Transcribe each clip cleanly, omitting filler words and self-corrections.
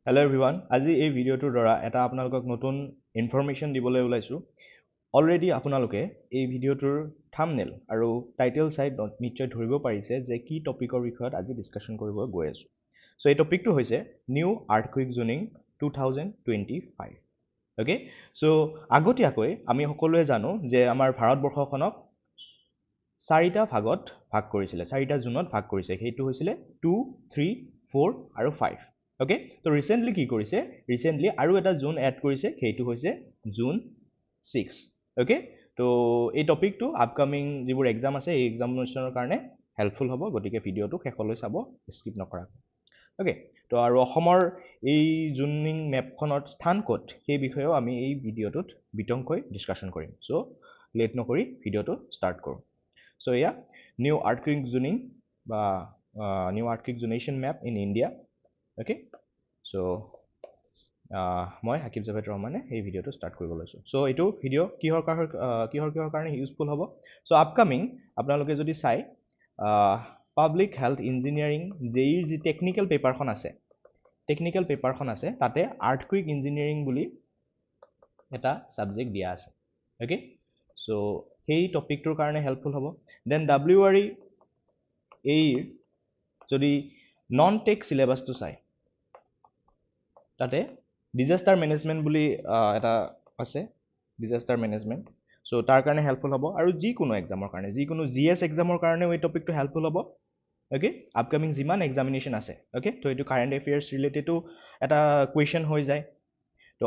Hello everyone. আজি এই ভিডিঅ'টোৰ দ্বাৰা এটা আপোনালোকক নতুন ইনফৰমেশ্যন দিবলৈ ওলাইছোঁ। অলৰেডি আপোনালোকে এই ভিডিঅ'টোৰ থাম্বনেইল আৰু টাইটেল চাই নিশ্চয় ধৰিব পাৰিছে যে কি টপিকৰ বিষয়ত আজি ডিছকাশ্যন কৰিব গৈ আছোঁ। চ' এই টপিকটো হৈছে নিউ আৰ্থকুইক জোনিং 2025। অ'কে, চ' আগতীয়াকৈ আমি সকলোৱে জানো যে আমাৰ ভাৰতবৰ্ষখনক চাৰিটা ভাগত ভাগ কৰিছিলে, চাৰিটা জোনত ভাগ কৰিছে। সেইটো হৈছিলে 2, 3, 4 আৰু 5। অ'কে, তো ৰিচেণ্টলি কি কৰিছে, ৰিচেণ্টলি আৰু এটা জোন এড কৰিছে, সেইটো হৈছে জোন 6। অ'কে, তো এই টপিকটো আপকামিং যিবোৰ এক্সাম আছে এই এক্সামিনেশ্যনৰ কাৰণে হেল্পফুল হ'ব, গতিকে ভিডিঅ'টো শেষলৈ চাব স্কিপ নকৰাকৈ। অ'কে, তো আৰু অসমৰ এই জোনিং মেপখনত স্থান ক'ত সেই বিষয়েও আমি এই ভিডিঅ'টোত বিতংকৈ ডিছকাশ্যন কৰিম। চ' লেট নকৰি ভিডিঅ'টো ষ্টাৰ্ট কৰোঁ। চ' এয়া নিউ আৰ্থকুইক জোনিং বা new earthquake zonation map in India. Okay, so' মই হাকিব জাভেদ ৰহমানে এই ভিডিঅ'টো ষ্টাৰ্ট কৰিব লৈছোঁ। চ' এইটো ভিডিঅ' কিহৰ কাৰণে ইউজফুল হ'ব। চ' আপকামিং আপোনালোকে যদি চাই পাব্লিক হেল্থ ইঞ্জিনিয়াৰিং জেইৰ যি টেকনিকেল পেপাৰখন আছে, তাতে আৰ্থকুইক ইঞ্জিনিয়াৰিং বুলি এটা ছাবজেক্ট দিয়া আছে। অ'কে, চ' সেই টপিকটোৰ কাৰণে হেল্পফুল হ'ব। দেন WRE এইৰ যদি নন টেক চিলেবাছটো চাই, তাতে ডিজাষ্টাৰ মেনেজমেণ্ট বুলি এটা আছে, ডিজাষ্টাৰ মেনেজমেণ্ট। চ' তাৰ কাৰণে হেল্পফুল হ'ব। আৰু যিকোনো এক্সামৰ কাৰণে, যিকোনো GS এক্সামৰ কাৰণেও এই টপিকটো হেল্পফুল হ'ব। অ'কে, আপকামিং যিমান এক্সামিনেশ্যন আছে, অ'কে, তো এইটো কাৰেণ্ট এফেয়াৰ্ছ ৰিলেটেডো এটা কুৱেশ্যন হৈ যায়। তো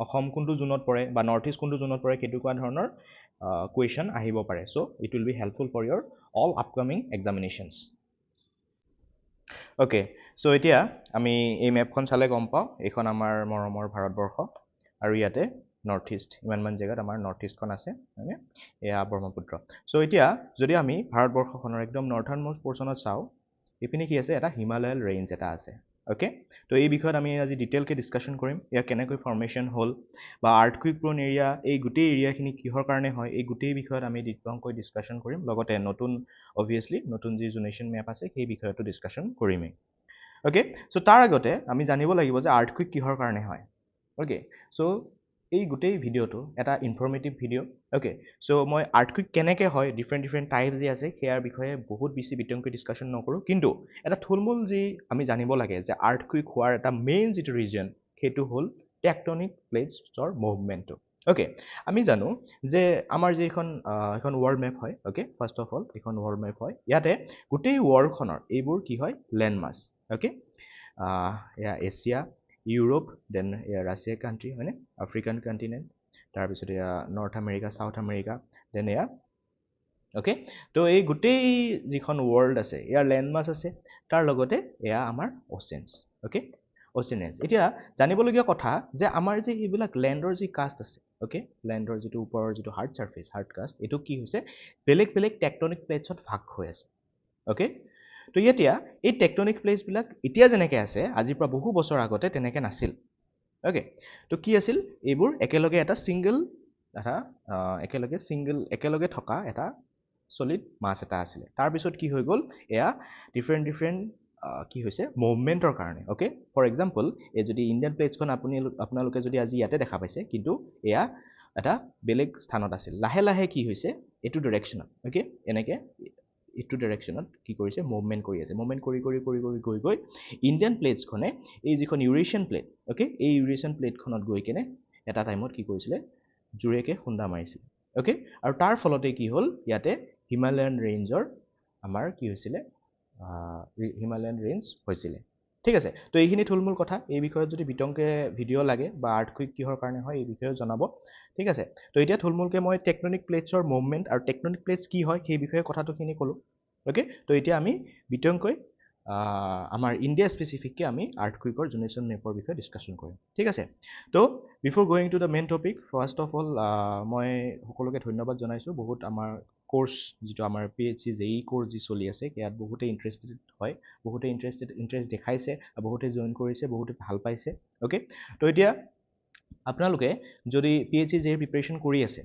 অসম কোনটো জোনত পৰে বা নৰ্থ ইষ্ট কোনটো জোনত পৰে, সেইটো কোৱা ধৰণৰ কুৱেশ্যন আহিব পাৰে। So' it will be helpful for your all upcoming examinations. Okay, so' এতিয়া আমি এই মেপখন চালে গম পাওঁ এইখন আমাৰ মৰমৰ ভাৰতবৰ্ষ, আৰু ইয়াতে নৰ্থ ইষ্ট, ইমানমান জেগাত আমাৰ নৰ্থ ইষ্টখন আছে, হয়নে? এয়া ব্ৰহ্মপুত্ৰ। চ' এতিয়া যদি আমি ভাৰতবৰ্ষখনৰ একদম নৰ্থাৰ্ণ মোষ্ট পৰ্চনত চাওঁ, এইপিনে কি আছে, এটা হিমালয়ান ৰেঞ্জ এটা আছে। অ'কে, তো এই বিষয়ত আমি আজি ডিটেইলকৈ ডিছকাশ্যন কৰিম, ইয়াক কেনেকৈ ফৰ্মেশ্যন হ'ল বা আৰ্থকুইক প্ৰোন এৰিয়া, এই গোটেই এৰিয়াখিনি কিহৰ কাৰণে হয়, এই গোটেই বিষয়ত আমি বিতংকৈ ডিছকাশ্যন কৰিম। লগতে অবভিয়াছলি নতুন যি জোনেশ্যন মেপ আছে সেই বিষয়তো ডিছকাশ্যন কৰিমেই। অ'কে, চ' তাৰ আগতে আমি জানিব লাগিব যে আৰ্থকুইক কিহৰ কাৰণে হয়। অ'কে, চ' এই গোটেই ভিডিঅ'টো এটা ইনফৰ্মেটিভ ভিডিঅ'। অ'কে, চ' মই আৰ্থকুইক কেনেকৈ হয়, ডিফাৰেণ্ট টাইপ যি আছে সেয়াৰ বিষয়ে বহুত বেছি বিতংকৈ ডিছকাশ্যন নকৰোঁ, কিন্তু এটা থুলমূল যি আমি জানিব লাগে যে আৰ্থকুইক হোৱাৰ এটা মেইন যিটো ৰিজন, সেইটো হ'ল টেকটনিক প্লেটছৰ মুভমেণ্টটো। অ'কে, আমি জানো যে আমাৰ যি এখন ৱৰ্ল্ড মেপ হয়, অ'কে, ফাৰ্ষ্ট অফ অল এখন ৱৰ্ল্ড মেপ হয়, ইয়াতে গোটেই ৱৰ্ল্ডখনৰ এইবোৰ কি হয়, লেণ্ড মাছ। অ'কে, এয়া এছিয়া, ইউৰোপ, দেন এয়া ৰাছিয়া কাণ্ট্ৰি, হয়নে, আফ্ৰিকান কণ্টিনেণ্ট, তাৰপিছত এয়া north America, south America, then এয়া। অ'কে, তো এই গোটেই যিখন ৱৰ্ল্ড আছে ইয়াৰ লেণ্ড মাছ আছে, তাৰ লগতে এয়া আমাৰ অ'চেনছ। Okay, ocean range. এতিয়া জানিবলগীয়া কথা যে আমাৰ যে এইবিলাক লেণ্ডৰ যি কাষ্ট আছে, অ'কে, লেণ্ডৰ যিটো ওপৰৰ যিটো হাৰ্ড ছাৰ্ফেচ, হাৰ্ড কাষ্ট, এইটো কি হৈছে, বেলেগ বেলেগ টেকটনিক প্লেটছত ভাগ হৈ আছে। অ'কে, তো এতিয়া এই টেকটনিক প্লেটছবিলাক এতিয়া যেনেকৈ আছে, আজিৰ পৰা বহু বছৰ আগতে তেনেকৈ নাছিল। অ'কে, তো কি আছিল, এইবোৰ একেলগে এটা একেলগে থকা এটা ছলিড মাছ এটা আছিলে। তাৰপিছত কি হৈ গ'ল, এয়া ডিফাৰেণ্ট কি হৈছে, মুভমেণ্টৰ কাৰণে। অ'কে, ফৰ এক্সাম্পল, এই যদি ইণ্ডিয়ান প্লেটছখন আপোনালোকে যদি আজি ইয়াতে দেখা পাইছে, কিন্তু এয়া এটা বেলেগ স্থানত আছিল। লাহে লাহে কি হৈছে, এইটো ডিৰেকশ্যনত, অ'কে, এনেকৈ এইটো ডিৰেকশ্যনত কি কৰিছে, মুভমেণ্ট কৰি আছে। মুভমেণ্ট কৰি গৈ ইণ্ডিয়ান প্লেটছখনে এই যিখন ইউৰেছিয়ান প্লেট, অ'কে, এই ইউৰেছিয়ান প্লেটখনত গৈ কেনে এটা টাইমত কি কৰিছিলে, জোৰেকৈ খুন্দা মাৰিছিলে। অ'কে, আৰু তাৰ ফলতে কি হ'ল, ইয়াতে হিমালয়ান ৰেঞ্জৰ আমাৰ কি হৈছিলে, হিমালয়ান ৰেঞ্জ হৈছিলে। ঠিক আছে, তো এইখিনি থুলমূল কথা। এই বিষয়ত যদি বিতংকৈ ভিডিঅ' লাগে বা আৰ্থকুইক কিহৰ কাৰণে হয় এই বিষয়ে জনাব। ঠিক আছে, তো এতিয়া থুলমূলকৈ মই টেকটনিক প্লেটছৰ মুভমেণ্ট আৰু টেকটনিক প্লেটছ কি হয় সেই বিষয়ে কথাটোখিনি ক'লোঁ। অ'কে, তো এতিয়া আমি বিতংকৈ আমাৰ ইণ্ডিয়া স্পেচিফিককৈ আমি আৰ্থকুইকৰ জোনেশ্যন মেপৰ বিষয়ে ডিছকাশ্যন কৰিম। ঠিক আছে, তো before going to the main topic, first of all মই সকলোকে ধন্যবাদ জনাইছোঁ। বহুত আমাৰ কোৰ্চ যিটো আমাৰ PHC JEE কোৰ্চ যি চলি আছে, ইয়াত বহুতে ইণ্টাৰেষ্টেড হয়, বহুতে ইণ্টাৰেষ্ট দেখাইছে, বহুতে জইন কৰিছে, বহুতে ভাল পাইছে। অ'কে, তো এতিয়া আপোনালোকে যদি PHC JEE প্ৰিপেৰেশ্যন কৰি আছে,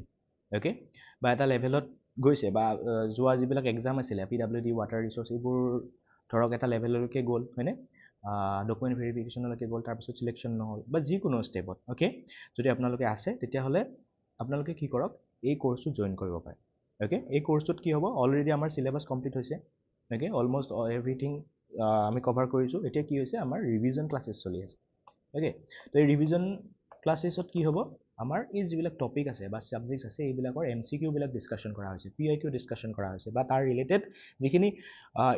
অ'কে, বা এটা লেভেলত গৈছে, বা যোৱা যিবিলাক এক্সাম আছিলে PWD, ৱাটাৰ ৰিচোৰ্চ, এইবোৰ ধৰক এটা লেভেললৈকে গ'ল, হয়নে, ডকুমেণ্ট ভেৰিফিকেশ্যনলৈকে গ'ল, তাৰপিছত চিলেকশ্যন নহ'ল বা যিকোনো ষ্টেপত, অ'কে, যদি আপোনালোকে আছে তেতিয়াহ'লে আপোনালোকে কি কৰক, এই কোৰ্চটো জইন কৰিব পাৰে। অ'কে, এই কোৰ্চটোত কি হ'ব, অলৰেডি আমাৰ চিলেবাছ কমপ্লিট হৈছে। অ'কে, অলমষ্ট এভৰিথিং আমি কভাৰ কৰিছোঁ। এতিয়া কি হৈছে, আমাৰ ৰিভিজন ক্লাছেছ চলি আছে। অ'কে, তো এই ৰিভিজন ক্লাছেছত কি হ'ব, আমাৰ এই যিবিলাক টপিক আছে বা ছাবজেক্টছ আছে এইবিলাকৰ MCQবিলাক ডিছকাশ্যন কৰা হৈছে, PIQ ডিছকাশ্যন কৰা হৈছে, বা তাৰ ৰিলেটেড যিখিনি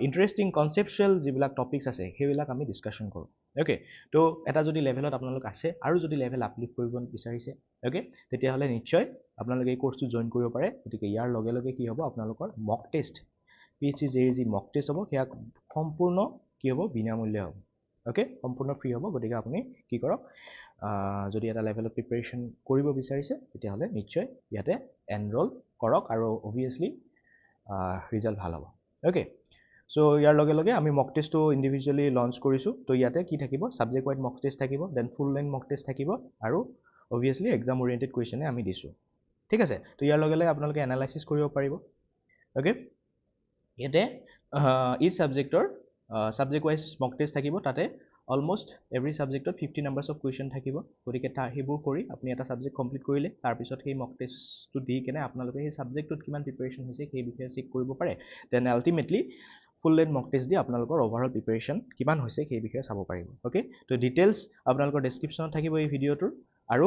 ইণ্টাৰেষ্টিং কনচেপচুৱেল যিবিলাক টপিকছ আছে সেইবিলাক আমি ডিছকাশ্যন কৰোঁ। অ'কে, তো এটা যদি লেভেলত আপোনালোক আছে আৰু যদি লেভেল আপলিফ্ট কৰিব বিচাৰিছে, অ'কে, তেতিয়াহ'লে নিশ্চয় আপোনালোকে এই কোৰ্চটো জইন কৰিব পাৰে। গতিকে ইয়াৰ লগে লগে কি হ'ব, আপোনালোকৰ মক টেষ্ট, PHC JEE যি মক টেষ্ট হ'ব সেয়া সম্পূৰ্ণ কি হ'ব, বিনামূল্যে হ'ব। অ'কে, সম্পূৰ্ণ ফ্ৰী হ'ব। গতিকে আপুনি কি কৰক, যদি এটা লেভেলত প্ৰিপেৰেশ্যন কৰিব বিচাৰিছে তেতিয়াহ'লে নিশ্চয় ইয়াতে এনৰোল কৰক আৰু অভিয়াছলি ৰিজাল্ট ভাল হ'ব। অ'কে, চ' ইয়াৰ লগে লগে আমি মক টেষ্টটো ইণ্ডিভিজুৱেলি লঞ্চ কৰিছোঁ। তো ইয়াতে কি থাকিব, ছাবজেক্ট ৱাইড মক টেষ্ট থাকিব, দেন ফুল লেংথ মক টেষ্ট থাকিব, আৰু অভিয়াছলি এক্সাম অৰিয়েণ্টেড কুৱেশ্যনে আমি দিছোঁ। ঠিক আছে, তো ইয়াৰ লগে লগে আপোনালোকে এনালাইচিছ কৰিব পাৰিব। অ'কে, ইয়াতে ইচ ছাবজেক্টৰ ছাবজেক্ট ৱাইজ মক টেষ্ট থাকিব, তাতে অলমষ্ট এভৰি ছাবজেক্টত 50 নাম্বাৰ্ছ অফ কুৱেশ্যন থাকিব। গতিকে সেইবোৰ কৰি আপুনি এটা ছাবজেক্ট কমপ্লিট কৰিলে, তাৰপিছত সেই মক টেষ্টটো দি কেনে আপোনালোকে সেই ছাবজেক্টটোত কিমান প্ৰিপেৰেশ্যন হৈছে সেই বিষয়ে চেক কৰিব পাৰে। দেন আল্টিমেটলি ফুল লেন্থ মক টেষ্ট দি আপোনালোকৰ অভাৰঅল প্ৰিপেৰেশ্যন কিমান হৈছে সেই বিষয়ে চাব পাৰিব। অ'কে, তো ডিটেইলছ আপোনালোকৰ ডেছক্ৰিপশ্যনত থাকিব এই ভিডিঅ'টোৰ, আৰু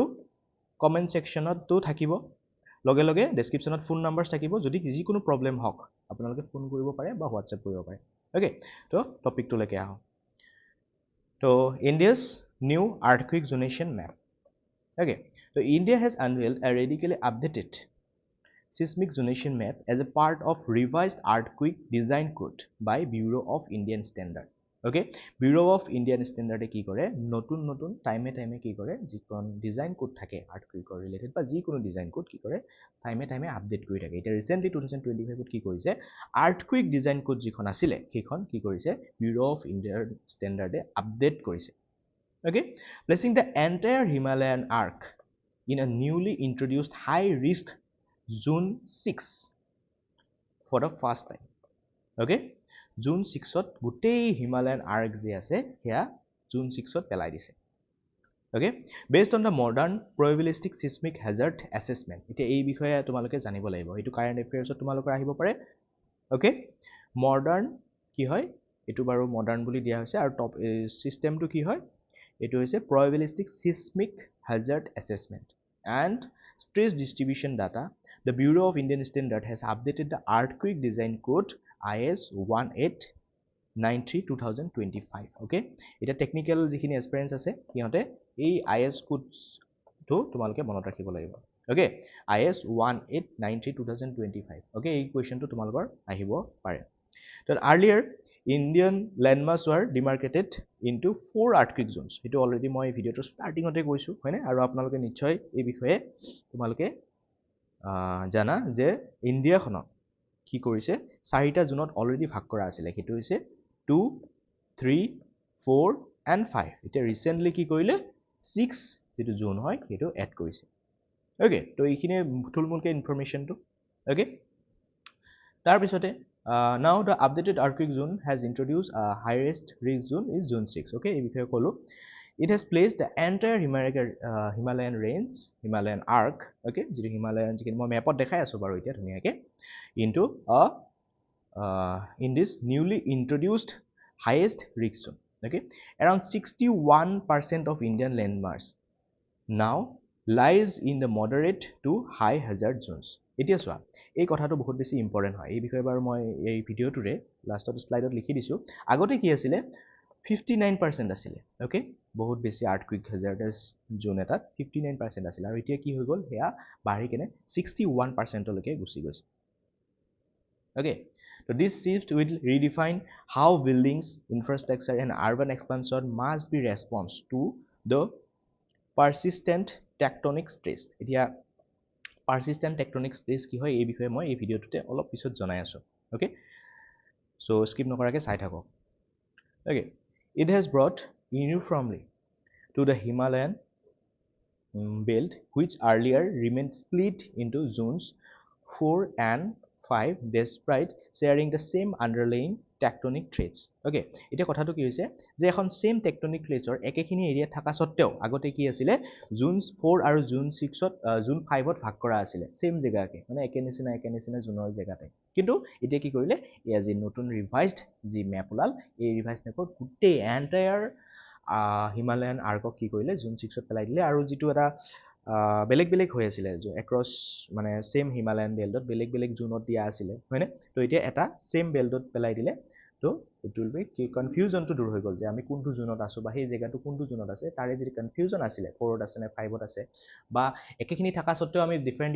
কমেণ্ট ছেকশ্যনতো থাকিব। লগে লগে ডেছক্ৰিপশ্যনত ফোন নাম্বাৰ্ছ থাকিব, যদি যিকোনো প্ৰব্লেম হওক আপোনালোকে ফোন কৰিব পাৰে বা হোৱাটছএপ কৰিব পাৰে। অ'কে, তো টপিকটোলৈকে আহোঁ। So India's new earthquake zonation map. Okay, so India has unveiled a radically updated seismic zonation map as a part of revised earthquake design code by Bureau of Indian Standard. Okay, Bureau of Indian Standard কি কৰে, নতুন নতুন টাইমে টাইমে কি কৰে, যিখন design code থাকে আৰ্থকুইকৰ ৰিলেটেড বা যিকোনো ডিজাইন কোড কি কৰে, টাইমে টাইমে আপডেট কৰি থাকে। এতিয়া ৰিচেণ্টলি 2025ত কি কৰিছে, আৰ্থকুইক ডিজাইন কোড যিখন আছিলে সেইখন কি কৰিছে, Bureau of Indian Standard update কৰিছে। Okay, placing the entire Himalayan arc in a newly introduced high risk June 6 for the first time. Okay, June 6ত গোটেই হিমালয়ান আৰ্ক যে আছে সেয়া June 6ত পেলাই দিছে। Okay, based on the modern probabilistic seismic hazard assessment. এতিয়া এই বিষয়ে তোমালোকে জানিব লাগিব, এইটো কাৰেণ্ট এফেয়াৰ্ছত তোমালোকৰ আহিব পাৰে। অ'কে, মডাৰ্ণ কি হয়, এইটো বাৰু মডাৰ্ণ বুলি দিয়া হৈছে, আৰু টপ চিষ্টেমটো কি হয়, এইটো হৈছে probabilistic seismic hazard assessment and stress distribution data. The Bureau of Indian Standard has updated the earthquake design code IS 1893-2025. Okay, এটা টেকনিক্যাল যিখিনি এক্সপেৰিয়েন্স আছে সিহঁতে এই IS কোডটো তোমালোকে মনত ৰাখিব লাগিব। Okay, IS 1893-2025. Okay, এই কুৱেশ্যনটো তোমালোকৰ আহিব পাৰে। Then earlier Indian landmass were demarcated into 4 earthquake zones. এইটো অলৰেডি মই ভিডিঅ'টো ষ্টাৰ্টিঙতে কৈছোঁ, হয়নে? আৰু আপোনালোকে নিশ্চয় এই বিষয়ে তোমালোকে জানা যে ইণ্ডিয়াখনক কি কৰিছে, 4টা জোনত অলৰেডি ভাগ কৰা আছিলে, সেইটো হৈছে 2, 3, 4 and 5. এতিয়া ৰিচেণ্টলি কি কৰিলে, 6 যিটো জোন হয় সেইটো এড কৰিছে। অ'কে, তো এইখিনি থুলমূলকৈ ইনফৰমেশ্যনটো। অ'কে, তাৰপিছতে now the updated earthquake zone has introduced a highest risk zone is Zone 6. Okay, এই বিষয়ে ক'লো। It has placed the entire Himalayan range, Himalayan arc, okay, যিটো হিমালয়ান যিখিনি মই মেপত দেখাই আছোঁ বাৰু এতিয়া ধুনীয়াকৈ, into in this newly introduced highest risk zone. Okay, around 61% of Indian landmass now lies in the moderate to high hazard zones. এতিয়া চোৱা, এই কথাটো বহুত বেছি ইম্পৰ্টেণ্ট হয়। এই বিষয়ে বাৰু মই এই ভিডিঅ'টোৰে লাষ্টত শ্লাইডত লিখি দিছোঁ। আগতে কি আছিলে, 59% আছিলে। অ'কে, বহুত বেছি আৰ্থকুইক হেজাৰ্ডাছ জোন এটাত 59% আছিলে, আৰু এতিয়া কি হৈ গ'ল, সেয়া বাঢ়ি কেনে 61%লৈকে গুচি গৈছে। Okay, so this shift will redefine how buildings, infrastructure and urban expansion must be response to the persistent tectonic stress. এতিয়া persistent tectonic stress কি হয় এই বিষয়ে মই এই ভিডিঅ'টোতে অলপ পিছত জনাই আছোঁ। অ'কে, so skip নকৰাকৈ চাই থাকক। Okay, it has brought uniformly to the Himalayan belt, which earlier remained split into zones 4 and 5 despite sharing the same underlying tectonic threads okay এতিয়া কথাটো কি হৈছে যে এখন সেম টেকটনিক থ্ৰেডছৰ একেখিনি এৰিয়াত থকা সত্ত্বেও আগতে কি আছিলে জোন 4 আৰু জোন 6ত জোন 5ত ভাগ কৰা আছিলে সেম জেগাকে মানে একে নিচিনা জোনৰ জেগাতে কিন্তু এতিয়া কি কৰিলে এয়া যি নতুন ৰিভাইজড যি মেপ ওলাল এই ৰিভাইজ মেপৰ গোটেই এণ্টায়াৰ হিমালয়ান আৰ্কক কি কৰিলে জোন 6ত পেলাই দিলে আৰু যিটো এটা বেলেগ হৈ আছিলে এক্ৰছ মানে সেম হিমালয়ান বেল্টত বেলেগ জোনত দিয়া আছিলে হয়নে তো এতিয়া এটা সেম বেল্টত পেলাই দিলে তো ইট উইল বি কি কনফিউজনটো দূৰ হৈ গ'ল যে আমি কোনটো জোনত আছোঁ বা সেই জেগাটো কোনটো জোনত আছে তাৰে যিটো কনফিউজন আছিলে 4ত আছে নে 5ত আছে বা একেখিনি থকা সত্ত্বেও আমি ডিফাৰেণ্ট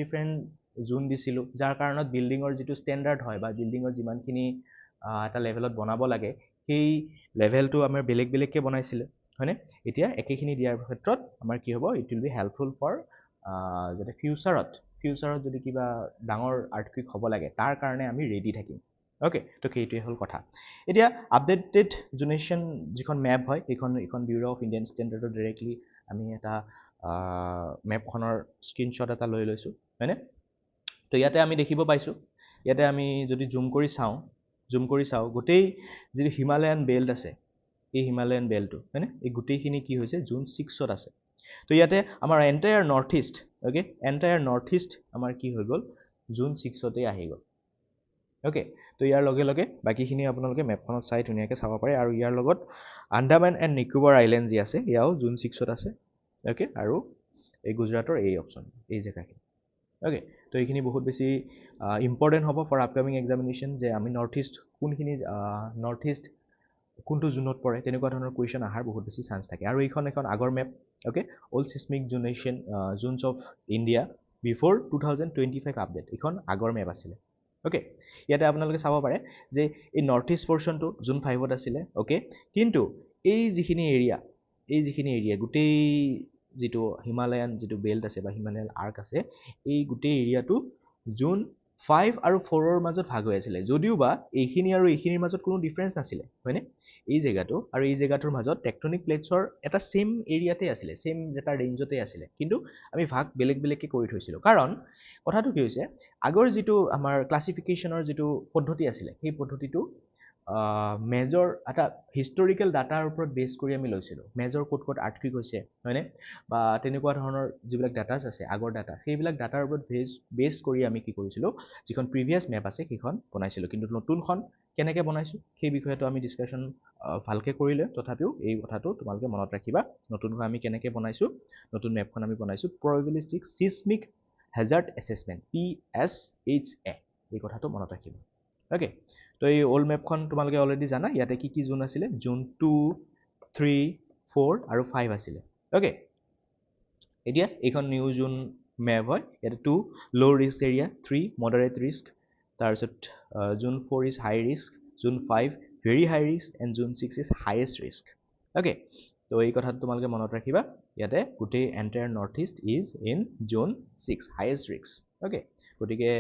জোন দিছিলোঁ যাৰ কাৰণত বিল্ডিঙৰ যিটো ষ্টেণ্ডাৰ্ড হয় বা বিল্ডিঙৰ যিমানখিনি এটা লেভেলত বনাব লাগে সেই লেভেলটো আমাৰ বেলেগকৈ বনাইছিলে হয়নে এতিয়া একেখিনি দিয়াৰ ক্ষেত্ৰত আমাৰ কি হ'ব it will be helpful for যাতে ফিউচাৰত যদি কিবা ডাঙৰ আৰ্থকুইক হ'ব লাগে তাৰ কাৰণে আমি ৰেডি থাকিম অ'কে তো সেইটোৱে হ'ল কথা এতিয়া আপডেটেড জোনেশ্যন যিখন মেপ হয় এইখন ব্যুৰ' অফ ইণ্ডিয়ান ষ্টেণ্ডাৰ্ডত ডাইৰেক্টলি আমি এটা মেপখনৰ স্ক্ৰীনশ্বট এটা লৈ লৈছোঁ হয়নে তো ইয়াতে আমি দেখিব পাইছোঁ ইয়াতে আমি যদি জুম কৰি চাওঁ গোটেই যিটো হিমালয়ান বেল্ট আছে এই হিমালয়ান বেল্টটো হয়নে এই গোটেইখিনি কি হৈছে জোন 6ত আছে তো ইয়াতে আমাৰ entire north east okay entire north east আমাৰ কি হৈ গ'ল জোন 6তেই আহি গ'ল অ'কে তো ইয়াৰ লগে বাকীখিনি আপোনালোকে মেপখনত চাই ধুনীয়াকৈ চাব পাৰে আৰু ইয়াৰ লগত আন্দামান এণ্ড নিকোবৰ আইলেণ্ড যি আছে এয়াও জোন 6ত আছে অ'কে আৰু এই গুজৰাটৰ এই অপশ্যন এই জেগাখিনি অ'কে তো এইখিনি বহুত বেছি ইম্পৰ্টেণ্ট হ'ব ফৰ আপকামিং এক্সামিনেশ্যন যে আমি নৰ্থ ইষ্ট কোনটো জোনত পৰে তেনেকুৱা ধৰণৰ কুৱেশ্যন অহাৰ বহুত বেছি চান্স থাকে আৰু এখন আগৰ map okay old seismic zones of India before 2025 update এইখন আগৰ মেপ আছিলে অ'কে ইয়াতে আপোনালোকে চাব পাৰে যে এই নৰ্থ ইষ্ট পৰ্চনটো জোন 5ত আছিলে অ'কে কিন্তু এই যিখিনি এৰিয়া গোটেই যিটো হিমালয়ান যিটো বেল্ট আছে বা হিমালয়ান আৰ্ক আছে এই গোটেই এৰিয়াটো জোন 5 আৰু 4ৰ মাজত ভাগ হৈ আছিলে যদিও বা এইখিনি আৰু এইখিনিৰ মাজত কোনো ডিফাৰেঞ্চ নাছিলে হয়নে এই জেগাটো আৰু এই জেগাটোৰ মাজত টেকটনিক প্লেটছৰ এটা সেম এৰিয়াতে আছিলে সেম এটা ৰেঞ্জতে আছিলে কিন্তু আমি ভাগ বেলেগকৈ কৰি থৈছিলোঁ কাৰণ কথাটো কি হৈছে আগৰ যিটো আমাৰ ক্লাছিফিকেশ্যনৰ যিটো পদ্ধতি আছিলে সেই পদ্ধতিটো মেজৰ এটা হিষ্টৰিকেল ডাটাৰ ওপৰত বেছ কৰি আমি লৈছিলোঁ মেজৰ ক'ত আৰ্থকুইক হৈছে হয়নে বা তেনেকুৱা ধৰণৰ যিবিলাক ডাটাছ আছে আগৰ ডাটা সেইবিলাক ডাটাৰ ওপৰত বেছ কৰি আমি কি কৰিছিলোঁ যিখন প্ৰিভিয়াছ মেপ আছে সেইখন বনাইছিলোঁ কিন্তু নতুনখন কেনেকৈ বনাইছোঁ সেই বিষয়টো আমি ডিছকাশ্যন ভালকৈ কৰিলে তথাপিও এই কথাটো তোমালোকে মনত ৰাখিবা নতুনকৈ আমি কেনেকৈ বনাইছোঁ নতুন মেপখন আমি বনাইছোঁ প্ৰবেবিলিষ্টিক চিছমিক হেজাৰ্ড এছেছমেণ্ট PSHA এই কথাটো মনত ৰাখিবা অ'কে তো এই অল্ড মেপখন তোমালোকে অলৰেডি জানা ইয়াতে কি জোন আছিলে জোন 2, 3, 4 আৰু 5 আছিলে অ'কে এতিয়া এইখন নিউ জোন মেপ হয় ইয়াতে 2 ল' ৰিস্ক এৰিয়া 3 মডাৰেট ৰিস্ক তাৰপিছত zone 4 is high risk zone 5 very high risk and zone 6 is highest risk okay তো এই কথাটো তোমালোকে মনত ৰাখিবা ইয়াতে গোটেই entire north east is in zone 6 highest risk okay গতিকে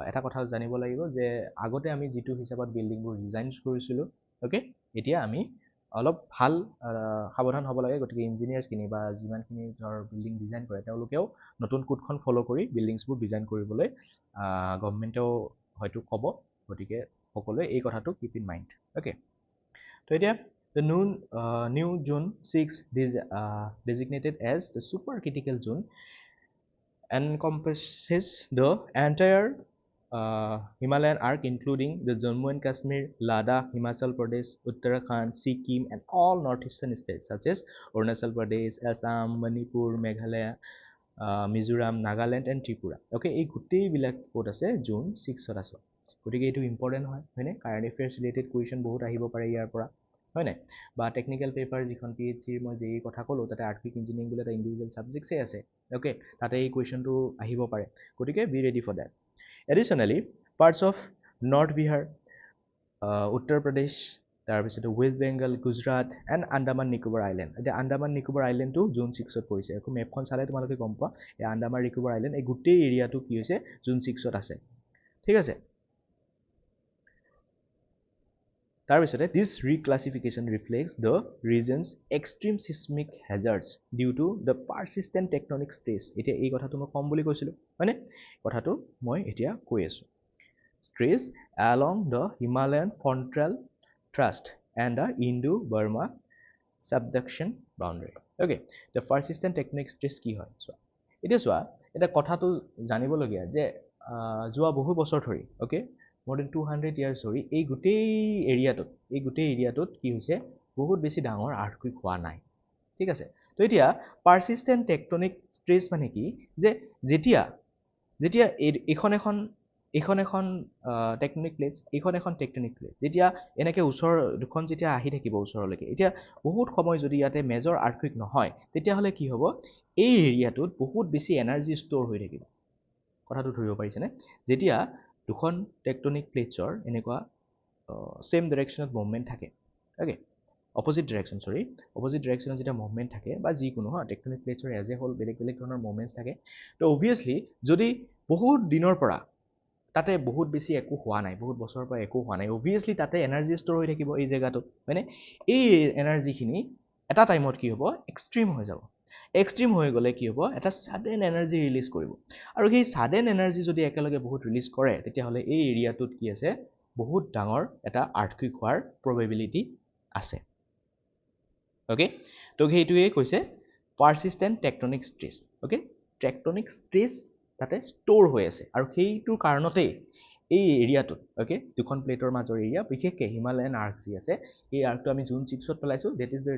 এটা কথা জানিব লাগিব যে আগতে আমি যিটো হিচাপত বিল্ডিংবোৰ ডিজাইন কৰিছিলোঁ অ'কে এতিয়া আমি অলপ ভাল সাৱধান হ'ব লাগে গতিকে ইঞ্জিনিয়াৰ্ছখিনি বা যিমানখিনি ধৰ বিল্ডিং ডিজাইন কৰে তেওঁলোকেও নতুন কোডখন ফ'ল' কৰি বিল্ডিংছবোৰ ডিজাইন কৰিবলৈ গভৰ্ণমেণ্টেও হয়তো ক'ব গতিকে সকলোৱে এই কথাটো কিপ ইন মাইণ্ড অ'কে তো এতিয়া the new June 6 designated as the supercritical zone encompasses the entire Himalayan arc including the Jammu and Kashmir, Ladakh, Himachal Pradesh, Uttarakhand, Sikkim and all northeastern states such as Arunachal Pradesh, Assam, Manipur, Meghalaya, Mizoram, Nagaland and Tripura. Okay, এই গোটেইবিলাক ক'ত আছে জোন 6ত আছে গতিকে এইটো important হয়নে current affairs related question বহুত আহিব পাৰে ইয়াৰ পৰা হয় নাই বা টেকনিকেল পেপাৰ যিখন PHCৰ মই যেই কথা ক'লোঁ তাতে আৰ্থকুইক ইঞ্জিনিয়াৰিং বুলি এটা ইণ্ডিভিজুৱেল ছাবজেক্টছেই আছে অ'কে তাতে এই কুৱেশ্যনটো আহিব পাৰে গতিকে be ready for that additionally parts of north Bihar Uttar Pradesh তাৰপিছতে ৱেষ্ট বেংগল গুজৰাট এণ্ড আন্দামান নিকোবৰ আইলেণ্ড এতিয়া আন্দামান নিকোবৰ আইলেণ্ডটো জোন 6ত পৰিছে আকৌ মেপখন চালে তোমালোকে গম পোৱা এই আন্দামান নিকোবৰ আইলেণ্ড এই গোটেই এৰিয়াটো কি হৈছে জোন 6ত আছে ঠিক আছে তাৰপিছতে this reclassification reflects the region's extreme seismic hazards due to the persistent tectonic stress এতিয়া এই কথাটো মই কম বুলি কৈছিলোঁ হয়নে কথাটো মই এতিয়া কৈ আছোঁ stress along the Himalayan frontal thrust and the Indo-Burma subduction boundary. Okay, the persistent tectonic stress কি হয় চোৱা এতিয়া চোৱা এটা কথাটো জানিবলগীয়া যে যোৱা বহু বছৰ ধৰি okay more than 200 years ধৰি এই গোটেই এৰিয়াটোত কি হৈছে বহুত বেছি ডাঙৰ আৰ্থকুইক হোৱা নাই ঠিক আছে তো এতিয়া persistent tectonic stress মানে কি যে যেতিয়া এইখন এখন টেকটনিক প্লেট এইখন এখন টেকটনিক প্লেট যেতিয়া এনেকৈ ওচৰ দুখন যেতিয়া আহি থাকিব ওচৰলৈকে এতিয়া বহুত সময় যদি ইয়াতে মেজৰ আৰ্থকুইক নহয় তেতিয়াহ'লে কি হ'ব এই এৰিয়াটোত বহুত বেছি এনাৰ্জি ষ্ট'ৰ হৈ থাকিব কথাটো ধৰিব পাৰিছেনে যেতিয়া দুখন টেকটনিক প্লেটছৰ এনেকুৱা সেম ডাইৰেকশ্যনত মুভমেণ্ট থাকে অ'কে অপজিট ডাইৰেকশ্যনত যেতিয়া মুভমেণ্ট থাকে বা যিকোনো টেকটনিক প্লেটছৰ এজ এ হ'ল বেলেগ ধৰণৰ মুভমেণ্টছ থাকে তো অবভিয়াছলি যদি বহুত দিনৰ পৰা তাতে বহুত বেছি একো হোৱা নাই বহুত বছৰৰ পৰা একো হোৱা নাই অবভিয়াছলি তাতে এনাৰ্জি ষ্ট'ৰ হৈ থাকিব এই জেগাটোত হয়নে এই এনাৰ্জিখিনি এটা টাইমত কি হ'ব এক্সট্ৰিম হৈ যাব এক্সট্ৰিম হৈ গ'লে কি হ'ব এটা ছাডেন এনাৰ্জি ৰিলিজ কৰিব আৰু সেই ছাডেন এনাৰ্জি যদি একেলগে বহুত ৰিলিজ কৰে তেতিয়াহ'লে এই এৰিয়াটোত কি আছে বহুত ডাঙৰ এটা আৰ্থকুইক হোৱাৰ প্ৰবেবিলিটি আছে অ'কে তো সেইটোৱে কৈছে persistent tectonic stress okay tectonic stress তাতে ষ্ট'ৰ হৈ আছে আৰু সেইটোৰ কাৰণতেই এই এৰিয়াটোত অ'কে দুখন প্লেটৰ মাজৰ এৰিয়া বিশেষকৈ হিমালয়ান আৰ্ক যি আছে এই আৰ্কটো আমি জুন 6ত পেলাইছোঁ that is the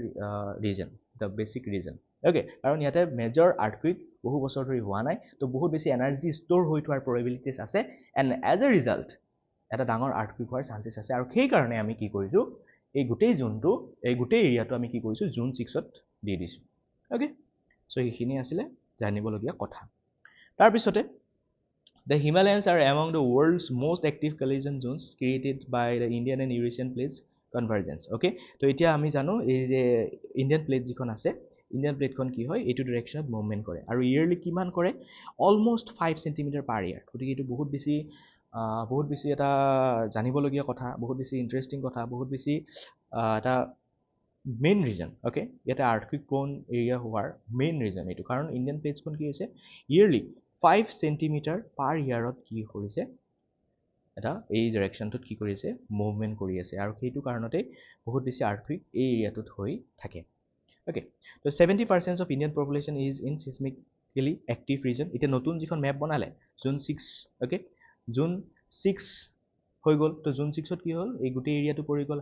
region the basic region okay কাৰণ ইয়াতে মেজৰ আৰ্থকুইক বহু বছৰ ধৰি হোৱা নাই তো বহুত বেছি এনাৰ্জি ষ্ট'ৰ হৈ থোৱাৰ প্ৰবেবিলিটিছ আছে এণ্ড এজ এ ৰিজাল্ট এটা ডাঙৰ আৰ্থকুইক হোৱাৰ চান্সেছ আছে আৰু সেইকাৰণে আমি কি কৰিছোঁ এই গোটেই এৰিয়াটো আমি কি কৰিছোঁ জুন 6ত দি দিছোঁ অ'কে চ' সেইখিনি আছিলে জানিবলগীয়া কথা তাৰপিছতে the Himalayas are among the world's most active collision zones created by the Indian and Eurasian plates convergence okay তো এতিয়া আমি জানো এই যে ইণ্ডিয়ান প্লেট যিখন আছে ইণ্ডিয়ান প্লেটখন কি হয় এইটো ডাইৰেকশ্যনত মুভমেণ্ট কৰে আৰু ইয়েৰলি কিমান কৰে অলমষ্ট 5 চেণ্টিমিটাৰ পাৰ ইয়াৰ গতিকে এইটো বহুত বেছি এটা জানিবলগীয়া কথা বহুত বেছি ইণ্টাৰেষ্টিং কথা বহুত বেছি এটা মেইন ৰিজন অ'কে ইয়াতে আৰ্থকুইক প্ৰ'ন এৰিয়া হোৱাৰ মেইন ৰিজন এইটো কাৰণ ইণ্ডিয়ান প্লেটছখন কি হৈছে ইয়েৰলি 5 চেণ্টিমিটাৰ পাৰ ইয়াৰত কি কৰিছে এটা এই ডাইৰেকশ্যনটোত কি কৰি আছে মুভমেণ্ট কৰি আছে আৰু সেইটো কাৰণতে বহুত বেছি আৰ্থকুইক এই এৰিয়াটোত হৈ থাকে okay so 70% of Indian population is in seismically active region এতিয়া নতুন যিখন মেপ বনালে জুন 6 অ'কে জুন 6 হৈ গ'ল তো জুন 6ত কি হ'ল এই গোটেই এৰিয়াটো পৰি গ'ল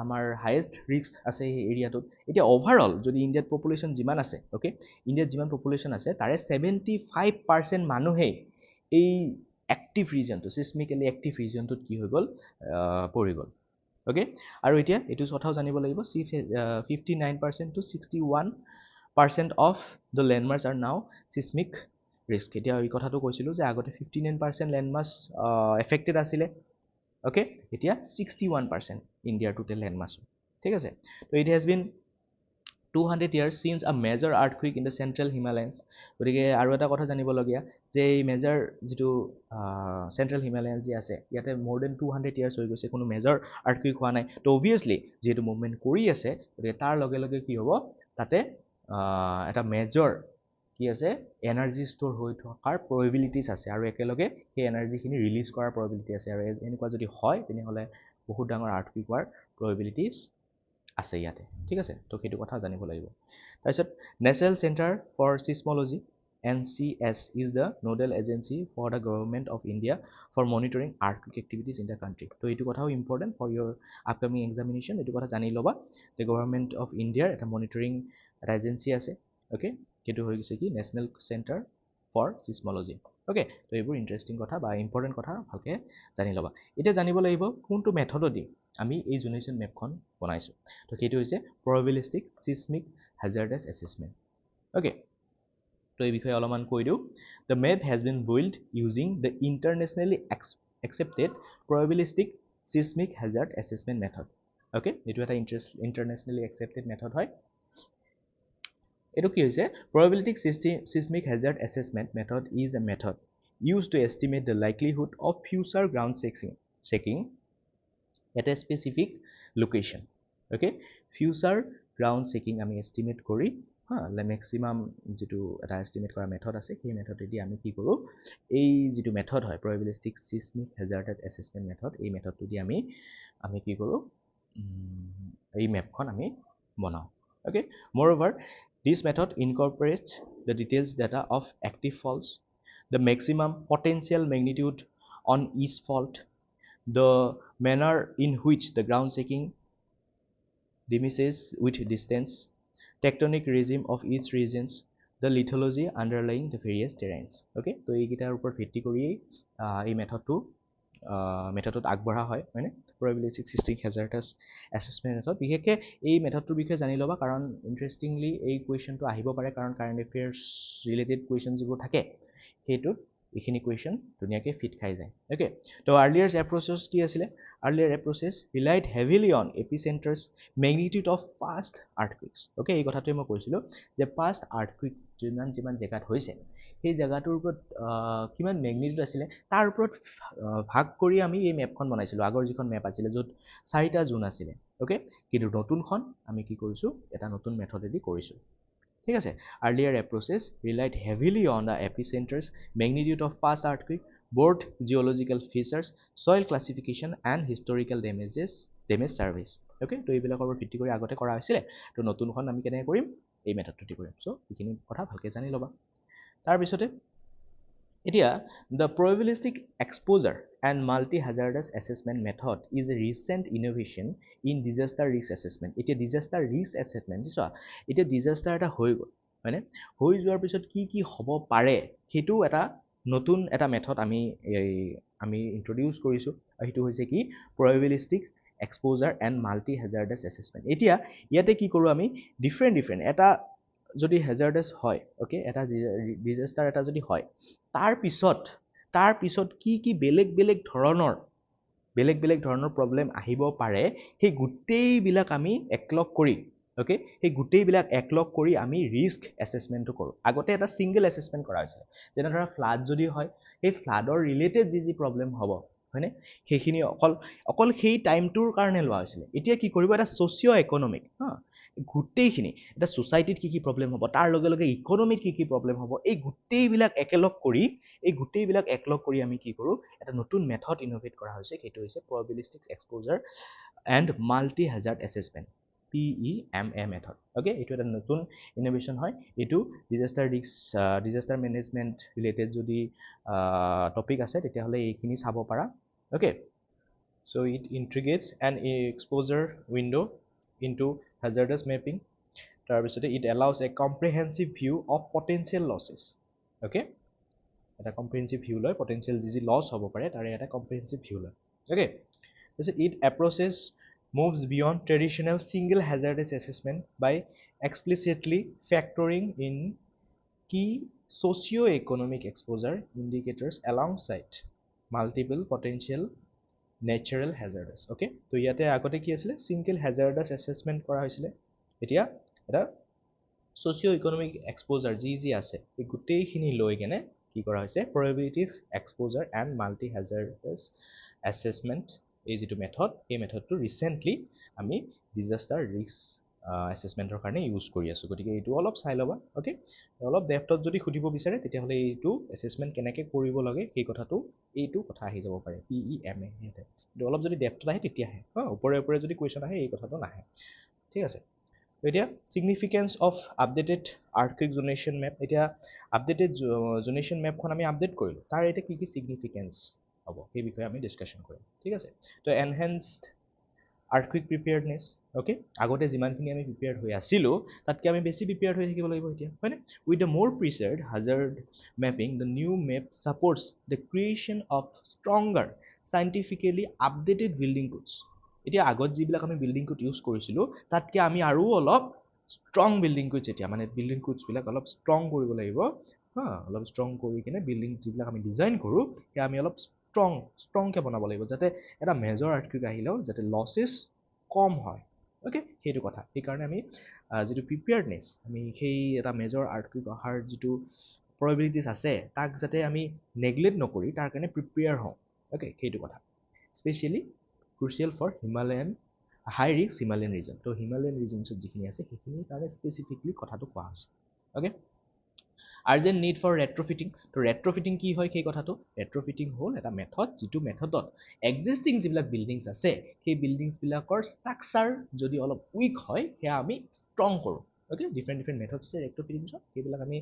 আমাৰ হায়েষ্ট ৰিস্ক আছে এই এৰিয়াটোত এতিয়া অভাৰঅল যদি ইণ্ডিয়াত পপুলেশ্যন যিমান আছে অ'কে ইণ্ডিয়াত যিমান পপুলেশ্যন আছে তাৰে 75% মানুহেই এই এক্টিভ ৰিজনটো চিছমিকেলি এক্টিভ ৰিজনটোত কি হৈ গ'ল পৰি গ'ল অ'কে আৰু এতিয়া এইটো কথাও জানিব লাগিব 59% to 61% অফ দ্য লেণ্ডমাৰ্কছ আৰ নাও চিছমিক ৰিস্ক এতিয়া এই কথাটো কৈছিলোঁ যে আগতে 59% লেণ্ডমাৰ্কছ এফেক্টেড আছিলে অ'কে এতিয়া 61% ইণ্ডিয়াৰ টোটেল লেণ্ডমাৰ্কছ ঠিক আছে তো it has been 200 years since a major earthquake in the central Himalayas গতিকে আৰু এটা কথা জানিবলগীয়া যে এই মেজৰ যিটো চেণ্ট্ৰেল হিমালয়ান যি আছে ইয়াতে more than 200 years হৈ গৈছে কোনো মেজৰ আৰ্থকুইক হোৱা নাই তো অবভিয়াছলি যিহেতু মুভমেণ্ট কৰি আছে গতিকে তাৰ লগে লগে কি হ'ব তাতে এটা মেজৰ কি আছে এনাৰ্জি ষ্ট'ৰ হৈ থকাৰ প্ৰবেবিলিটিছ আছে আৰু একেলগে সেই এনাৰ্জিখিনি ৰিলিজ কৰাৰ প্ৰবেবিলিটি আছে আৰু এনেকুৱা যদি হয় তেনেহ'লে বহুত ডাঙৰ আৰ্থকুইক হোৱাৰ প্ৰবেবিলিটিছ আছে ইয়াতে ঠিক আছে তো সেইটো কথা জানিব লাগিব তাৰপিছত national centre for seismology NCS is the nodal agency for the government of India for monitoring earthquake activities in the country তো এইটো কথাও important for your upcoming examination এইটো কথা জানি ল'বা the government of India এটা মনিটৰিং এটা agency আছে অ'কে সেইটো হৈ গৈছে কি নেশ্যনেল চেণ্টাৰ ফৰ চিছমলজি অ'কে তো এইবোৰ ইণ্টাৰেষ্টিং কথা বা ইম্পৰ্টেণ্ট কথা ভালকৈ জানি ল'বা এতিয়া জানিব লাগিব কোনটো মেথডেদি আমি এই জুনেশ্যন মেপখন বনাইছোঁ তো সেইটো হৈছে probabilistic seismic hazardous assessment okay তো এই বিষয়ে অলপমান কৈ দিওঁ the map has been built using the internationally accepted probabilistic seismic hazard assessment method okay এইটো এটা internationally accepted method হয় এইটো কি হৈছে probabilistic seismic hazard assessment method is a method used to estimate the likelihood of future ground shaking at a specific location okay future ground shaking আমি estimate কৰি maximum যিটো এটা এষ্টিমেট কৰা method আছে সেই মেথডেদি আমি কি কৰোঁ এই যিটো মেথড হয় প্ৰবেবিলিষ্টিক চিছমিক হেজাৰ্ডেড এছেছমেণ্ট মেথড এই মেথডটো দি আমি কি কৰোঁ এই মেপখন আমি বনাওঁ okay moreover this method incorporates the details data of active faults the maximum potential magnitude on each fault the manner in which the ground shaking diminishes with distance tectonic regime of each regions the lithology underlying the various terrains okay তো এইকেইটাৰ ওপৰত ভিত্তি কৰি এই মেথডটোত আগবঢ়া হয় হয়নে probabilistic system hazardous assessment method বিশেষকৈ এই মেথডটোৰ বিষয়ে জানি ল'বা কাৰণ ইণ্টাৰেষ্টিংলি এই কুৱেশ্যনটো আহিব পাৰে কাৰণ কাৰেণ্ট এফেয়াৰ্ছ ৰিলেটেড কুৱেশ্যন যিবোৰ থাকে সেইটোত এইখিনি কুৱেশ্যন ধুনীয়াকৈ ফিট খাই যায় অ'কে তো আৰ্লিয়াৰ এপ্ৰ'চেছ কি আছিলে earlier approaches relied heavily on epicenters magnitude of past earthquakes okay এই কথাটোৱে মই কৈছিলোঁ যে past earthquake যিমান জেগাত হৈছে সেই জেগাটোৰ ওপৰত কিমান মেগনিটিউড আছিলে তাৰ ওপৰত ভাগ কৰি আমি এই মেপখন বনাইছিলোঁ আগৰ যিখন মেপ আছিলে য'ত 4টা জোন আছিলে okay কিন্তু নতুনখন আমি কি কৰিছোঁ এটা নতুন মেথডেদি কৰিছোঁ ঠিক আছে earlier approaches relied heavily on the epicenters magnitude of past earthquake both geological features soil classification and historical damage surveys okay তো এইবিলাকৰ ওপৰত ভিত্তি কৰি আগতে কৰা হৈছিলে তো নতুনখন আমি কেনেকৈ কৰিম এই মেথডটোদি কৰিম সো এইখিনি কথা ভালকৈ জানি ল'বা তাৰ পিছতে এতিয়া the probabilistic exposure and multi-hazardous assessment method is a recent innovation in disaster risk assessment এতিয়া disaster risk assessment চোৱা এতিয়া disaster এটা হৈ গ'ল হয়নে হৈ যোৱাৰ পিছত কি হ'ব পাৰে সেইটো এটা নতুন এটা মেথড আমি ইন্ট্ৰডিউস কৰিছোঁ সেইটো হৈছে কি probabilistic exposure and multi-hazardous assessment এতিয়া ইয়াতে কি কৰোঁ আমি ডিফাৰেণ্ট এটা যদি hazardous হয় okay এটা disaster এটা যদি হয় তাৰ পিছত কি বেলেগ ধৰণৰ প্ৰবলেম আহিব পাৰে সেই গোটেইবিলাক আমি একলগ কৰি okay সেই গোটেইবিলাক একলগ কৰি আমি ৰিস্ক এছেছমেণ্টটো কৰোঁ আগতে এটা সিঙ্গল এছেছমেণ্ট কৰা হৈছিল যেনে ধৰা ফ্লাড যদি হয় সেই ফ্লাডৰ ৰিলেটেড যি প্ৰবলেম হ'ব হয়নে সেইখিনি অকল সেই টাইমটোৰ কাৰণে লোৱা হৈছিল এতিয়া কি কৰিব এটা সোশিও ইকোনমিক গোটেইখিনি এটা সোসাইটিত কি প্ৰবলেম হ'ব তাৰ লগে ইকোনমিত কি প্ৰবলেম হ'ব এই গোটেইবিলাক একলগ কৰি আমি কি কৰোঁ এটা নতুন মেথড ইনোভেট কৰা হৈছে সেইটো হৈছে probabilistic exposure and multi hazard assessment PEMA method okay এইটো এটা নতুন ইনোভেশন হয় এইটো ডিজাস্টাৰ মেনেজমেন্ট ৰিলেটেড যদি টপিক আছে তেতিয়াহ'লে এইখিনি চাব পাৰা okay so it integrates an exposure window into hazardous mapping তাৰপিছতে it allows a comprehensive view of potential losses okay এটা comprehensive view লয় potential যি loss হ'ব পাৰে তাৰে এটা comprehensive view লয় okay so it approaches moves beyond traditional single hazardous assessment by explicitly factoring in key socio-economic exposure indicators alongside multiple potential natural hazardous okay তো ইয়াতে আগতে কি আছিল single hazardous assessment কৰা হৈছিল এতিয়া এটা socio-economic exposure যি আছে এই গোটেইখিনি লৈ কেনে কি কৰা হৈছে probabilities exposure and multi hazardous assessment এই যিটো মেথড এই মেথডটো ৰিসেন্টলি আমি ডিজাস্টাৰ ৰিস্ক এছেছমেণ্টৰ কাৰণে ইউজ কৰি আছোঁ গতিকে এইটো অলপ চাই ল'বা অ'কে অলপ ডেপ্থত যদি সুধিব বিচাৰে তেতিয়াহ'লে এইটো এছেছমেণ্ট কেনেকৈ কৰিব লাগে সেই কথাটো এইটো কথা আহি যাব পাৰে PEMA কিন্তু অলপ যদি ডেপ্থত আহে তেতিয়াহে ওপৰে যদি কুৱেশ্যন আহে এই কথাটো নাহে ঠিক আছে এতিয়া significance of updated earthquake zonation map এতিয়া আপডেটেড zonation mapখন আমি আপডেট কৰিলোঁ তাৰ এতিয়া কি significance হ'ব সেই বিষয়ে আমি ডিসকাশন কৰিম ঠিক আছে তো enhanced earthquake preparedness okay আগতে যিমানখিনি আমি প্ৰিপেয়াৰ্ড হৈ আছিলোঁ তাতকৈ আমি বেছি প্ৰিপেয়াৰ্ড হৈ থাকিব লাগিব এতিয়া হয়নে with the more precise hazard mapping the new map supports the creation of stronger scientifically updated building codes এতিয়া আগত যিবিলাক আমি বিল্ডিং কোড ইউজ কৰিছিলোঁ তাতকৈ আমি আৰু অলপ ষ্ট্ৰং বিল্ডিং কোডছ এতিয়া মানে বিল্ডিং কোডছবিলাক অলপ ষ্ট্ৰং কৰিব লাগিব অলপ ষ্ট্ৰং কৰি কিনে বিল্ডিং যিবিলাক আমি ডিজাইন কৰোঁ সেয়া আমি অলপ ষ্ট্ৰংকৈ বনাব লাগিব যাতে এটা মেজৰ আৰ্থকুইক আহিলেও যাতে লছেছ কম হয় অ'কে সেইটো কথা সেইকাৰণে আমি যিটো প্ৰিপেয়াৰ্ডনেছ আমি সেই এটা মেজৰ আৰ্থকুইক অহাৰ যিটো প্ৰবেবিলিটিছ আছে তাক যাতে আমি নেগলেক্ট নকৰি তাৰ কাৰণে প্ৰিপেয়াৰ হওঁ অ'কে সেইটো কথা specially crucial for Himalayan high risk Himalayan region তো হিমালয়ান ৰিজনছত যিখিনি আছে সেইখিনিৰ কাৰণে স্পেচিফিকলি কথাটো কোৱা হৈছে okay urgent need for retrofitting তো ৰেট্ৰফিটিং কি হয় সেই কথাটো ৰেট্ৰফিটিং হ'ল এটা মেথড যিটো মেথডত এক্সিষ্টিং যিবিলাক বিল্ডিংছ আছে সেই বিল্ডিংছবিলাকৰ ষ্ট্ৰাকচাৰ যদি অলপ উইক হয় সেয়া আমি ষ্ট্ৰং কৰোঁ অ'কে ডিফাৰেণ্ট মেথড আছে ৰেট্ৰফিটিংছত সেইবিলাক আমি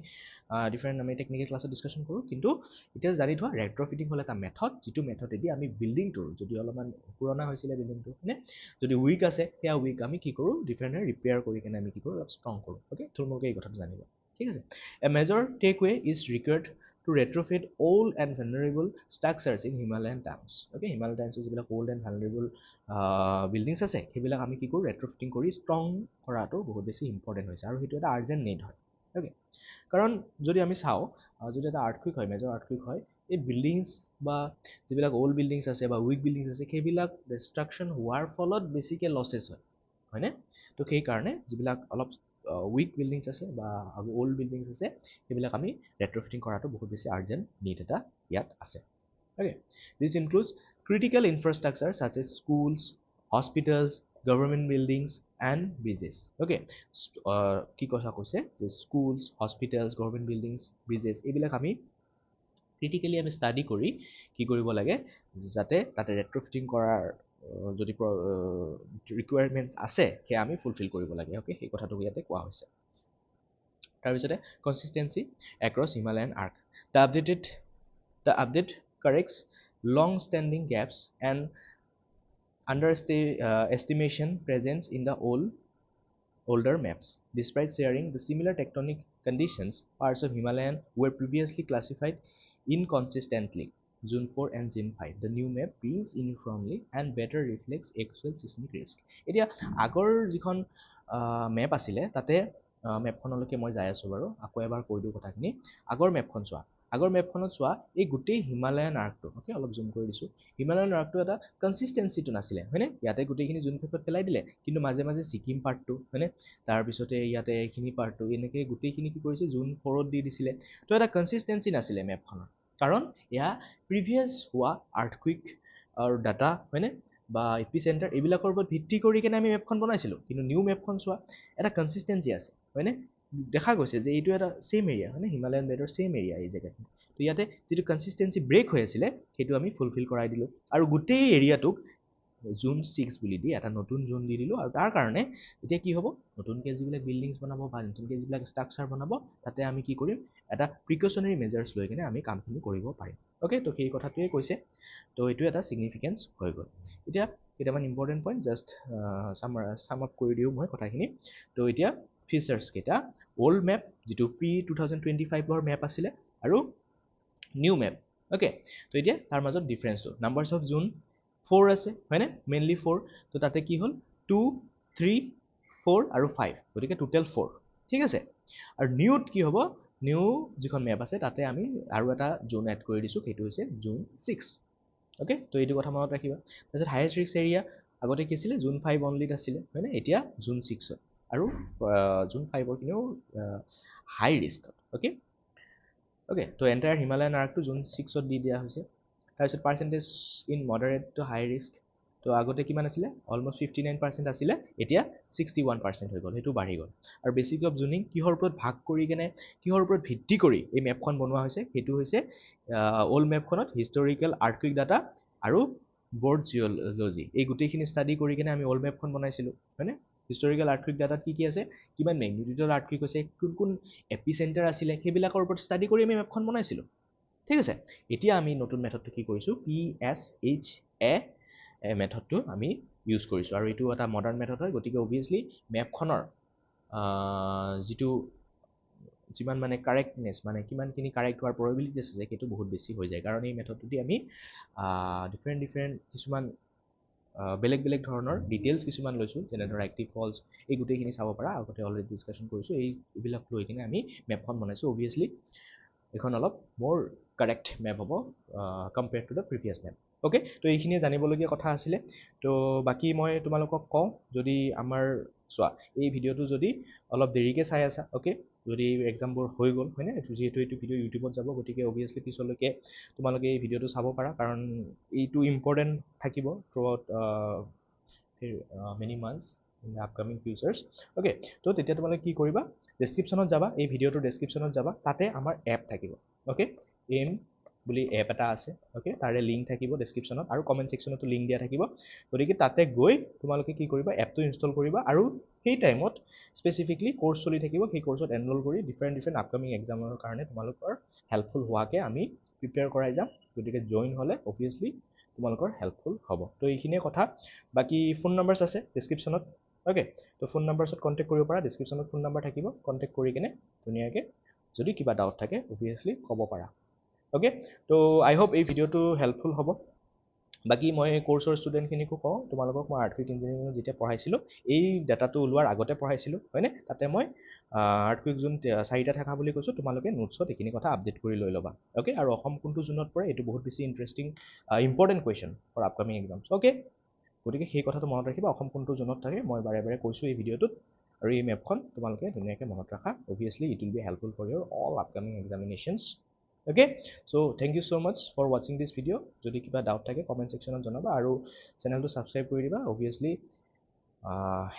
আমি টেকনিকেল ক্লাছত ডিছকাশ্যন কৰোঁ কিন্তু এতিয়া জানি থোৱা ৰেট্ৰফিটিং হ'ল এটা মেথড যিটো মেথডেদি আমি বিল্ডিংটোৰ যদি অলপমান পুৰণা হৈছিলে বিল্ডিংটো হয়নে যদি উইক আছে সেয়া উইক আমি কি কৰোঁ ডিফাৰেণ্ট ৰিপেয়াৰ কৰি কিনে আমি কি কৰোঁ অলপ ষ্ট্ৰং কৰোঁ অ'কে থুলমূলকৈ এই কথাটো জানিব ঠিক আছে A major takeaway is required to retrofit old and vulnerable structures in Himalayan towns. Okay, Himalayan towns যিবিলাক old and vulnerable buildings আছে সেইবিলাক আমি কি কৰোঁ retrofitting কৰি strong কৰাটো বহুত বেছি important হৈছে আৰু সেইটো এটা urgent need হয় okay কাৰণ যদি আমি চাওঁ যদি এটা আৰ্থকুইক হয় মেজৰ আৰ্থকুইক হয় এই বিল্ডিংছ বা যিবিলাক old buildings আছে বা weak buildings আছে সেইবিলাক destruction হোৱাৰ ফলত বেছিকৈ losses হয়নে তো সেইকাৰণে যিবিলাক অলপ উইক বিল্ডিংছ আছে বা ওল্ড বিল্ডিংছ আছে সেইবিলাক আমি ৰেট্ৰফিটিং কৰাটো বহুত বেছি আৰ্জেণ্ট নিড এটা ইয়াত আছে okay this includes critical infrastructure such as schools hospitals government buildings and bridges okay কি কথা কৈছে যে schools hospitals government buildings bridges এইবিলাক আমি ক্ৰিটিকেলি আমি ষ্টাডি কৰি কি কৰিব লাগে যাতে তাতে ৰেট্ৰফিটিং কৰাৰ যদি ৰিকুৱাৰমেণ্টছ আছে সেয়া আমি ফুলফিল কৰিব লাগে অ'কে সেই কথাটো ইয়াতে কোৱা হৈছে তাৰপিছতে consistency across Himalayan arc the update corrects long standing gaps and estimation presence in the older maps. Despite sharing the similar tectonic conditions, parts of Himalayan were previously classified inconsistently. Zone 4 and Zone 5. The new map brings uniformly and better reflects actual seismic risk. এতিয়া আগৰ যিখন map আছিলে তাতে মেপখনলৈকে মই যাই আছোঁ বাৰু আকৌ এবাৰ কৈ দিওঁ কথাখিনি আগৰ মেপখন চোৱা আগৰ মেপখনত চোৱা এই গোটেই হিমালয়ান আৰ্কটো অ'কে অলপ জুম কৰি দিছোঁ হিমালয়ান আৰ্কটো এটা কনচিষ্টেঞ্চিটো নাছিলে হয়নে ইয়াতে গোটেইখিনি জোন পেপত পেলাই দিলে কিন্তু মাজে মাজে ছিকিম পাৰ্টটো হয়নে তাৰপিছতে ইয়াতে এইখিনি পাৰ্টটো এনেকৈ গোটেইখিনি কি কৰিছে জোন 4ত দি দিছিলে তো এটা কনচিষ্টেঞ্চি নাছিলে মেপখনৰ কাৰণ এয়া প্ৰিভিয়াছ হোৱা আৰ্থকুইক আৰু ডাটা হয়নে বা এপি চেণ্টাৰ এইবিলাকৰ ওপৰত ভিত্তি কৰি কিনে আমি মেপখন বনাইছিলোঁ কিন্তু নিউ মেপখন চোৱা এটা কনচিষ্টেঞ্চি আছে হয়নে দেখা গৈছে যে এইটো এটা ছেইম এৰিয়া হয়নে হিমালয়ান বেডৰ ছেইম এৰিয়া এই জেগাখিনি তো ইয়াতে যিটো কনচিষ্টেঞ্চি ব্ৰেক হৈ আছিলে সেইটো আমি ফুলফিল কৰাই দিলোঁ আৰু গোটেই এৰিয়াটোক জোন 6 বুলি দি এটা নতুন জোন দি দিলোঁ আৰু তাৰ কাৰণে এতিয়া কি হ'ব নতুনকৈ যিবিলাক বিল্ডিংছ বনাব বা নতুনকৈ যিবিলাক ষ্ট্ৰাকচাৰ বনাব তাতে আমি কি কৰিম এটা প্ৰিকশ্যনাৰী মেজাৰ্ছ লৈ কিনে আমি কামখিনি কৰিব পাৰিম অ'কে তো সেই কথাটোৱে কৈছে তো এইটো এটা ছিগনিফিকেঞ্চ হৈ গ'ল এতিয়া কেইটামান important point just sum up কৰি দিওঁ মই কথাখিনি তো এতিয়া ফিচাৰ্ছ কেইটা অল্ড মেপ যিটো প্ৰি 2025ৰ মেপ আছিলে আৰু নিউ মেপ অ'কে তো এতিয়া তাৰ মাজত ডিফাৰেঞ্চটো নাম্বাৰছ অফ জোন 4 আছে হয়নে মেইনলি 4 তো তাতে কি হ'ল 2 3 4 আৰু 5 গতিকে টোটেল 4 ঠিক আছে আৰু নিউত কি হ'ব নিউ যিখন মেপ আছে তাতে আমি আৰু এটা জোন এড কৰি দিছোঁ সেইটো হৈছে জোন 6 অ'কে তো এইটো কথা মনত ৰাখিবা তাৰপিছত হাইয়েষ্ট ৰিস্ক এৰিয়া আগতে কি আছিলে জোন 5 অনলিত আছিলে হয়নে এতিয়া জোন 6ত আৰু জোন 5ৰ কিনেও হাই ৰিস্কত অ'কে অ'কে তো এণ্টায়াৰ হিমালয়ান আৰ্কটো জোন 6ত দি দিয়া হৈছে তাৰপিছত percentage in moderate to high risk তো আগতে কিমান আছিলে অলমষ্ট 59% আছিলে এতিয়া 61% হৈ গ'ল সেইটো বাঢ়ি গ'ল আৰু বেচিক অফ জোনিং কিহৰ ওপৰত ভাগ কৰি কেনে কিহৰ ওপৰত ভিত্তি কৰি এই মেপখন বনোৱা হৈছে সেইটো হৈছে অল্ড মেপখনত হিষ্টৰিকেল আৰ্থকুইক ডাটা আৰু বৰ্ড জিঅ'লজি এই গোটেইখিনি ষ্টাডি কৰি কিনে আমি অল্ড মেপখন বনাইছিলোঁ হয়নে হিষ্টৰিকেল আৰ্থকুইক ডাটাত কি আছে কিমান মেগনিটিউডৰ আৰ্থকুইক হৈছে কোন এপি চেণ্টাৰ আছিলে সেইবিলাকৰ ওপৰত ষ্টাডি কৰি আমি মেপখন বনাইছিলোঁ ঠিক আছে এতিয়া আমি নতুন মেথডটো কি কৰিছোঁ PSHA মেথডটো আমি ইউজ কৰিছোঁ আৰু এইটো এটা মডাৰ্ণ মেথড হয় গতিকে অভিয়াছলি মেপখনৰ যিটো যিমান মানে কাৰেক্টনেছ মানে কিমানখিনি কাৰেক্ট হোৱাৰ প্ৰবেবিলিটিছ আছে সেইটো বহুত বেছি হৈ যায় কাৰণ এই মেথডটোদি আমি ডিফাৰেণ্ট কিছুমান বেলেগ বেলেগ ধৰণৰ ডিটেইলছ কিছুমান লৈছোঁ যেনে ধৰা এক্টিভ ফল্ছ এই গোটেইখিনি চাব পাৰা আগতে অলৰেডি ডিছকাশ্যন কৰিছোঁ এইবিলাক লৈ কিনে আমি মেপখন বনাইছোঁ অভিয়াছলি এইখন অলপ মোৰ কাৰেক্ট মেপ হ'ব compare to the previous map okay তো এইখিনিয়ে জানিবলগীয়া কথা আছিলে তো বাকী মই তোমালোকক কওঁ যদি আমাৰ চোৱা এই ভিডিঅ'টো যদি অলপ দেৰিকৈ চাই আছা অ'কে যদি এক্সামবোৰ হৈ গ'ল হয়নে যিহেতু এইটো ভিডিঅ' ইউটিউবত যাব গতিকে অভিয়াছলি পিছলৈকে তোমালোকে এই ভিডিঅ'টো চাব পাৰা কাৰণ এইটো ইম্পৰ্টেণ্ট থাকিব থ্ৰুআউট many months in the upcoming futures. Okay, তো তেতিয়া তোমালোকে কি কৰিবা, ডেছক্ৰিপশ্যনত যাবা, এই ভিডিঅ'টোৰ ডেছক্ৰিপশ্যনত যাবা, তাতে আমাৰ এপ থাকিব। অ'কে, এম বুলি এপ এটা আছে। অ'কে, তাৰে লিংক থাকিব ডেছক্ৰিপশ্যনত, আৰু কমেণ্ট ছেকশ্যনতো লিংক দিয়া থাকিব। গতিকে তাতে গৈ তোমালোকে কি কৰিবা, এপটো ইনষ্টল কৰিবা, আৰু সেই টাইমত স্পেচিফিকলি কোৰ্চ চলি থাকিব, সেই কোৰ্চত এনৰোল কৰি ডিফাৰেণ্ট আপকামিং এক্সামৰ কাৰণে তোমালোকৰ হেল্পফুল হোৱাকৈ আমি প্ৰিপেয়াৰ কৰাই যাম। গতিকে জইন হ'লে অবভিয়াছলি তোমালোকৰ হেল্পফুল হ'ব। তো এইখিনিয়ে কথা। বাকী ফোন নাম্বাৰছ আছে ডেছক্ৰিপশ্যনত। অ'কে, তো ফোন নাম্বাৰছত কণ্টেক্ট কৰিব পাৰা, ডেছক্ৰিপশ্যনত ফোন নাম্বাৰ থাকিব, কণ্টেক্ট কৰি কিনে ধুনীয়াকৈ যদি কিবা ডাউট থাকে অবভিয়াছলি ক'ব পাৰা। অ'কে, তো আই হোপ এই ভিডিঅ'টো হেল্পফুল হ'ব। বাকী মই কোৰ্চৰ ষ্টুডেণ্টখিনিকো কওঁ, তোমালোকক মই আৰ্থকুইক ইঞ্জিনিয়াৰিং যেতিয়া পঢ়াইছিলোঁ, এই ডাটাটো ওলোৱাৰ আগতে পঢ়াইছিলোঁ, হয়নে? তাতে মই আৰ্থকুইক জোন 4টা থকা বুলি কৈছোঁ, তোমালোকে নোটছত এইখিনি কথা আপডেট কৰি লৈ ল'বা। অ'কে, আৰু অসম কোনটো জোনত পৰে এইটো বহুত বেছি interesting important question for upcoming exams. Okay, গতিকে সেই কথাটো মনত ৰাখিবা, অসম কোনটো জোনত থাকে মই বাৰে বাৰে কৈছোঁ এই ভিডিঅ'টোত, আৰু এই মেপখন তোমালোকে ধুনীয়াকৈ মনত ৰাখা। Obviously it will be helpful for your all upcoming examinations. Okay, so' thank you so' much for ৱাচিং দিছ ভিডিঅ'। যদি কিবা ডাউট থাকে কমেণ্ট ছেকশ্যনত জনাবা, আৰু চেনেলটো ছাবস্ক্ৰাইব কৰি দিবা, অবভিয়াছলি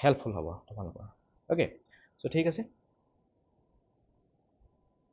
হেল্পফুল হ'ব তোমালোকৰ। অ'কে, চ' ঠিক আছে।